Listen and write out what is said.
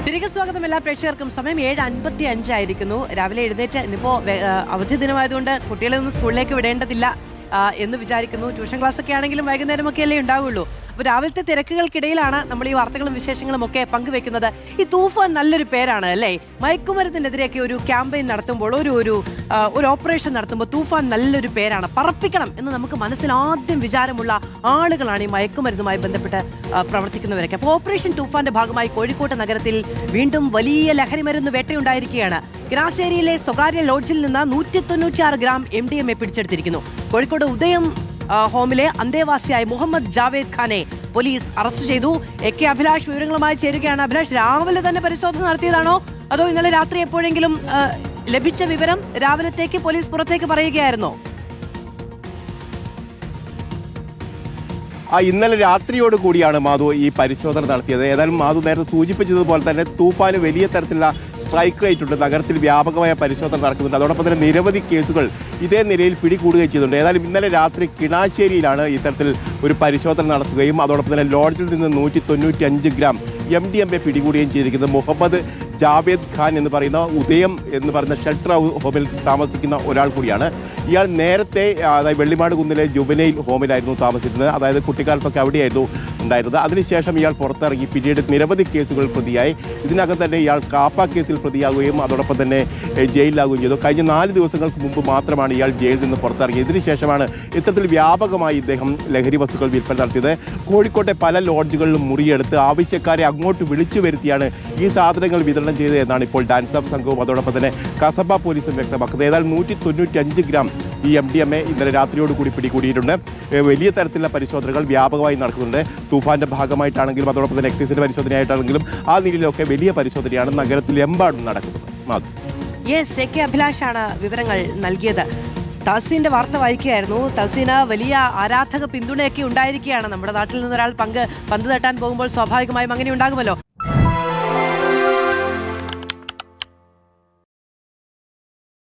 തിരികെ സ്വാഗതം എല്ലാ പ്രേക്ഷകർക്കും. സമയം 7:55 ആയിരിക്കുന്നു. രാവിലെ എഴുന്നേറ്റ് ഇന്നിപ്പോ അവധി ദിനമായതുകൊണ്ട് കുട്ടികളെ ഒന്നും സ്കൂളിലേക്ക് വിടേണ്ടതില്ല എന്ന് വിചാരിക്കുന്നു. ട്യൂഷൻ ക്ലാസ് ഒക്കെ ആണെങ്കിലും വൈകുന്നേരമൊക്കെ അല്ലേ ഉണ്ടാവുള്ളൂ. അപ്പോൾ രാവിലത്തെ തിരക്കുകൾക്കിടയിലാണ് നമ്മൾ ഈ വാർത്തകളും വിശേഷങ്ങളും ഒക്കെ പങ്കുവെക്കുന്നത്. ഈ തൂഫാൻ നല്ലൊരു പേരാണ് അല്ലേ? മയക്കുമരുന്നിനെതിരെയൊക്കെ ഒരു ക്യാമ്പയിൻ നടത്തുമ്പോൾ ഒരു ഓപ്പറേഷൻ നടത്തുമ്പോൾ തൂഫാൻ നല്ലൊരു പേരാണ്. പറപ്പിക്കണം എന്ന് നമുക്ക് മനസ്സിൽ ആദ്യം വിചാരമുള്ള ആളുകളാണ് ഈ മയക്കുമരുന്നുമായി ബന്ധപ്പെട്ട് പ്രവർത്തിക്കുന്നവരൊക്കെ. അപ്പോൾ ഓപ്പറേഷൻ തൂഫാന്റെ ഭാഗമായി കോഴിക്കോട് നഗരത്തിൽ വീണ്ടും വലിയ ലഹരിമരുന്ന് വേട്ടയുണ്ടായിരിക്കുകയാണ്. ഗ്രാശ്ശേരിയിലെ സ്വകാര്യ ലോഡ്ജിൽ നിന്ന് 196 ഗ്രാം MDMA പിടിച്ചെടുത്തിരിക്കുന്നു. കോഴിക്കോട് ഉദയം ഹോമിലെ അന്തേവാസിയായ മുഹമ്മദ് ജാവേദ് ഖാനെ പോലീസ് അറസ്റ്റ് ചെയ്തു. AK അഭിലാഷ് വിവരങ്ങളുമായി ചേരുകയാണ്. അഭിലാഷ്, രാവിലെ തന്നെ പരിശോധന നടത്തിയതാണോ അതോ ഇന്നലെ രാത്രി എപ്പോഴെങ്കിലും ലഭിച്ച വിവരം രാവിലത്തേക്ക് പോലീസ് പുറത്തേക്ക് പറയുകയായിരുന്നോ? ഇന്നലെ രാത്രിയോട് കൂടിയാണ് മാധു ഈ പരിശോധന നടത്തിയത്. ഏതായാലും മാധു നേരത്തെ സൂചിപ്പിച്ചതുപോലെ തന്നെ തൂഫാന് വലിയ തരത്തിലുള്ള സ്ട്രൈക്ക് റേറ്റ് ഉണ്ട്. നഗരത്തിൽ വ്യാപകമായ പരിശോധന നടക്കുന്നുണ്ട്. അതോടൊപ്പം തന്നെ നിരവധി കേസുകൾ ഇതേ നിലയിൽ പിടികൂടുകയും ചെയ്തിട്ടുണ്ട്. ഏതായാലും ഇന്നലെ രാത്രി കിണാശ്ശേരിയിലാണ് ഇത്തരത്തിൽ ഒരു പരിശോധന നടത്തുകയും അതോടൊപ്പം തന്നെ ലോഡ്ജിൽ നിന്ന് 195 ഗ്രാം MDMA പിടികൂടുകയും ചെയ്തിരിക്കുന്നത് മുഹമ്മദ് ജാവേദ് ഖാൻ എന്ന് പറയുന്ന ഉദയം എന്ന് പറയുന്ന ഷെൽട്ടർ ഹോമിൽ താമസിക്കുന്ന ഒരാൾ കൂടിയാണ്. ഇയാൾ നേരത്തെ അതായത് വെള്ളിമാട് കുന്നിലെ ജുവനൈൽ ഹോമിലായിരുന്നു താമസിക്കുന്നത്. അതായത് കുട്ടിക്കാലത്തൊക്കെ അവിടെയായിരുന്നു ഉണ്ടായിരുന്നത്. അതിനുശേഷം ഇയാൾ പുറത്തിറങ്ങി പിന്നീട് നിരവധി കേസുകൾ പ്രതിയായി. ഇതിനകം തന്നെ ഇയാൾ കാപ്പ കേസിൽ പ്രതിയാകുകയും അതോടൊപ്പം തന്നെ ജയിലിലാകുകയും ചെയ്തു. കഴിഞ്ഞ 4 ദിവസങ്ങൾക്ക് മുമ്പ് മാത്രമാണ് ഇയാൾ ജയിലിൽ നിന്ന് പുറത്തിറങ്ങിയത്. ഇതിനുശേഷമാണ് ഇത്തരത്തിൽ വ്യാപകമായി ഇദ്ദേഹം ലഹരി വസ്തുക്കൾ വിൽപ്പന നടത്തിയത്. കോഴിക്കോട്ടെ പല ലോഡ്ജുകളിലും മുറിയെടുത്ത് ആവശ്യക്കാരെ അങ്ങോട്ട് വിളിച്ചു വരുത്തിയാണ് ഈ സാധനങ്ങൾ വിതരണം ചെയ്തത് എന്നാണ് ഇപ്പോൾ ഡാൻസ് ഓഫ് സംഘവും അതോടൊപ്പം തന്നെ കസബ പോലീസും വ്യക്തമാക്കുന്നത്. ഏതായാലും 195 ഗ്രാം ഈ MDMA ഇന്നലെ രാത്രിയോടുകൂടി പിടികൂടിയിട്ടുണ്ട്. വലിയ തരത്തിലുള്ള പരിശോധനകൾ വ്യാപകമായി നടക്കുന്നുണ്ട്. തൂഫാന്റെ ഭാഗമായിട്ടാണെങ്കിലും അതോടൊപ്പം തന്നെ എക്സൈസിന്റെ പരിശോധനയായിട്ടാണെങ്കിലും ആ നിലയിലൊക്കെ വലിയ പരിശോധനയാണ് നഗരത്തിലെമ്പാടും നടക്കുന്നത്. യെസ്, AK അഭിലാഷാണ് വിവരങ്ങൾ നൽകിയത്. തഹസീന്റെ വാർത്ത വായിക്കുകയായിരുന്നു. തഹസീന് വലിയ ആരാധക പിന്തുണയൊക്കെ ഉണ്ടായിരിക്കുകയാണ്. നമ്മുടെ നാട്ടിൽ നിന്ന് ഒരാൾ പന്ത് തട്ടാൻ പോകുമ്പോൾ സ്വാഭാവികമായും അങ്ങനെ ഉണ്ടാകുമല്ലോ.